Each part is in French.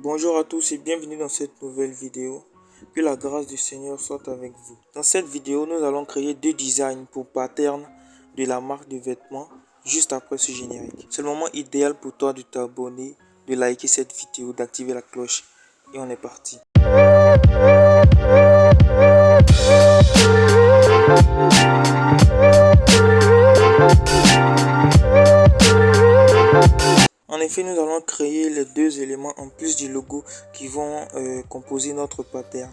Bonjour à tous et bienvenue dans cette nouvelle vidéo. Que la grâce du Seigneur soit avec vous. Dans cette vidéo, nous allons créer deux designs pour pattern de la marque de vêtements juste après ce générique. C'est le moment idéal pour toi de t'abonner, de liker cette vidéo, d'activer la cloche et on est parti. En effet, nous allons créer les deux éléments en plus du logo qui vont composer notre pattern.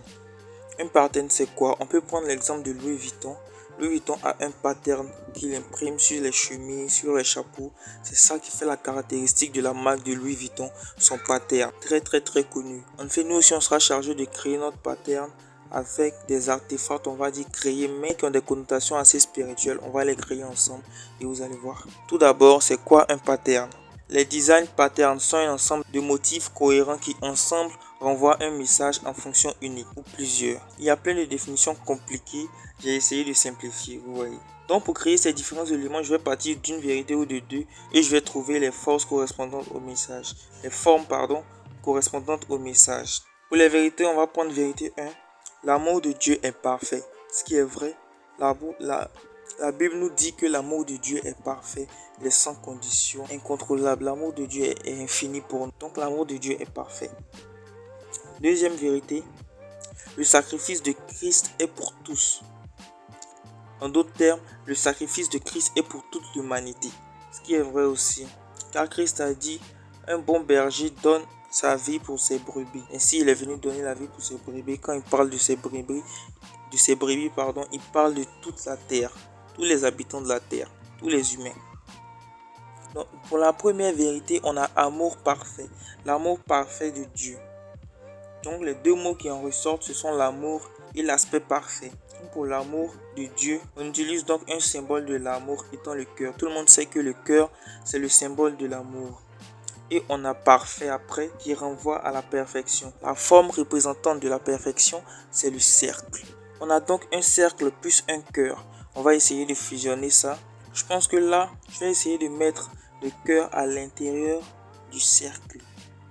Un pattern, c'est quoi? On peut prendre l'exemple de Louis Vuitton. Louis Vuitton a un pattern qu'il imprime sur les chemises, sur les chapeaux. C'est ça qui fait la caractéristique de la marque de Louis Vuitton, son pattern. Très connu. En fait, nous aussi, on sera chargé de créer notre pattern avec des artefacts, on va dire créés, mais qui ont des connotations assez spirituelles. On va les créer ensemble et vous allez voir. Tout d'abord, c'est quoi un pattern? Les design patterns sont un ensemble de motifs cohérents qui ensemble renvoient un message en fonction unique ou plusieurs. Il y a plein de définitions compliquées, j'ai essayé de simplifier, vous voyez. Donc pour créer ces différents éléments, je vais partir d'une vérité ou de deux et je vais trouver les forces correspondantes au message. Les formes, correspondantes au message. Pour les vérités, on va prendre vérité 1. L'amour de Dieu est parfait. Ce qui est vrai, la Bible nous dit que l'amour de Dieu est parfait, il est sans condition, incontrôlable. L'amour de Dieu est infini pour nous. Donc l'amour de Dieu est parfait. Deuxième vérité, le sacrifice de Christ est pour tous. En d'autres termes, le sacrifice de Christ est pour toute l'humanité. Ce qui est vrai aussi. Car Christ a dit, un bon berger donne sa vie pour ses brebis. Ainsi, il est venu donner la vie pour ses brebis. Quand il parle de ses brebis, il parle de toute la terre. Tous les habitants de la terre, tous les humains. Donc, pour la première vérité, on a amour parfait, l'amour parfait de Dieu. Donc les deux mots qui en ressortent, ce sont l'amour et l'aspect parfait. Donc, pour l'amour de Dieu, on utilise donc un symbole de l'amour étant le cœur. Tout le monde sait que le cœur, c'est le symbole de l'amour. Et on a parfait après qui renvoie à la perfection. La forme représentante de la perfection, c'est le cercle. On a donc un cercle plus un cœur. On va essayer de fusionner ça. Je pense que là, je vais essayer de mettre le cœur à l'intérieur du cercle.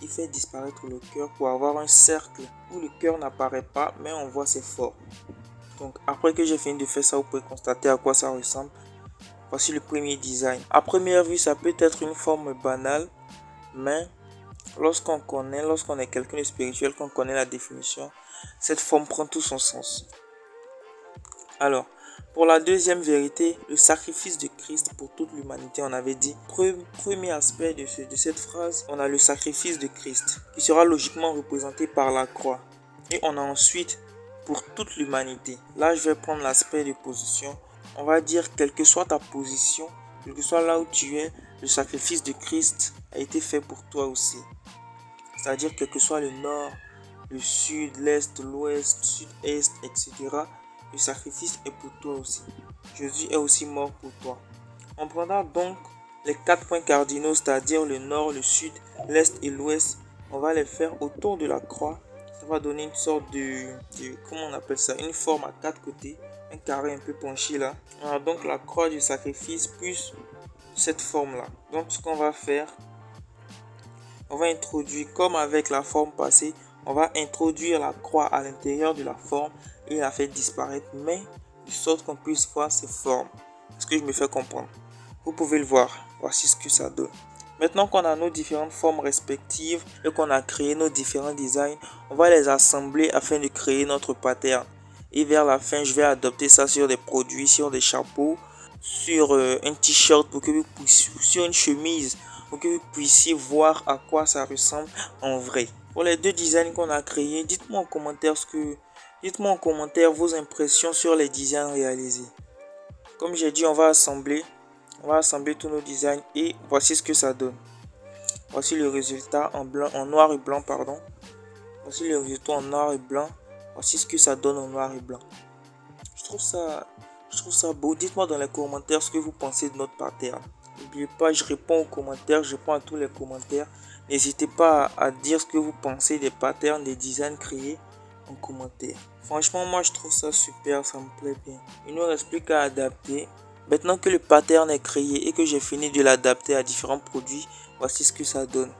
Il fait disparaître le cœur pour avoir un cercle où le cœur n'apparaît pas, mais on voit ses formes. Donc après que j'ai fini de faire ça, vous pouvez constater à quoi ça ressemble. Voici le premier design. À première vue, ça peut être une forme banale, mais lorsqu'on est quelqu'un de spirituel, qu'on connaît la définition, cette forme prend tout son sens. Alors, pour la deuxième vérité, le sacrifice de Christ pour toute l'humanité, on avait dit, premier aspect de cette phrase, on a le sacrifice de Christ, qui sera logiquement représenté par la croix. Et on a ensuite, pour toute l'humanité, là je vais prendre l'aspect de position, on va dire, quelle que soit ta position, quel que soit là où tu es, le sacrifice de Christ a été fait pour toi aussi. C'est-à-dire, quel que soit le nord, le sud, l'est, l'ouest, sud-est, etc., le sacrifice est pour toi aussi. Jésus est aussi mort pour toi. On prendra donc les 4 points cardinaux, c'est-à-dire le nord, le sud, l'est et l'ouest. On va les faire autour de la croix. Ça va donner une sorte comment on appelle ça? Une forme à 4 côtés. Un carré un peu penché là. On a donc la croix du sacrifice plus cette forme-là. Donc ce qu'on va faire, on va introduire, comme avec la forme passée, on va introduire la croix à l'intérieur de la forme et la faire disparaître, mais de sorte qu'on puisse voir ses formes. Est-ce que je me fais comprendre? Vous pouvez le voir. Voici ce que ça donne. Maintenant qu'on a nos différentes formes respectives et qu'on a créé nos différents designs, on va les assembler afin de créer notre pattern. Et vers la fin, je vais adopter ça sur des produits, sur des chapeaux, sur un t-shirt pour que vous puissiez, sur une chemise pour que vous puissiez voir à quoi ça ressemble en vrai. Pour les deux designs qu'on a créés, dites-moi en commentaire vos impressions sur les designs réalisés. Comme j'ai dit, on va assembler tous nos designs et voici ce que ça donne. Voici le résultat en noir et blanc, pardon. Voici le résultat en noir et blanc. Voici ce que ça donne en noir et blanc. Je trouve ça beau. Dites-moi dans les commentaires ce que vous pensez de notre pattern. N'oubliez pas, je réponds aux commentaires, je réponds à tous les commentaires. N'hésitez pas à dire ce que vous pensez des patterns, des designs créés en commentaire. Franchement, moi je trouve ça super, ça me plaît bien. Il ne nous reste plus qu'à adapter. Maintenant que le pattern est créé et que j'ai fini de l'adapter à différents produits, voici ce que ça donne.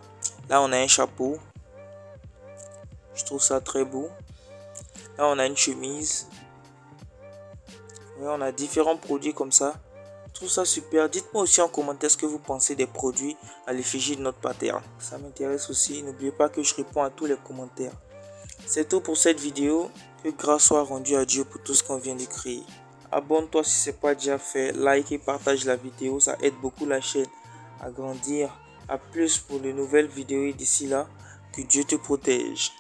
Là, on a un chapeau. Je trouve ça très beau. Là, on a une chemise. Ouais, on a différents produits comme ça. Je trouve ça super. Dites-moi aussi en commentaire ce que vous pensez des produits à l'effigie de notre pattern. Ça m'intéresse aussi. N'oubliez pas que je réponds à tous les commentaires. C'est tout pour cette vidéo. Que grâce soit rendue à Dieu pour tout ce qu'on vient de créer. Abonne-toi si ce n'est pas déjà fait. Like et partage la vidéo. Ça aide beaucoup la chaîne à grandir. A plus pour de nouvelles vidéos. Et d'ici là, que Dieu te protège.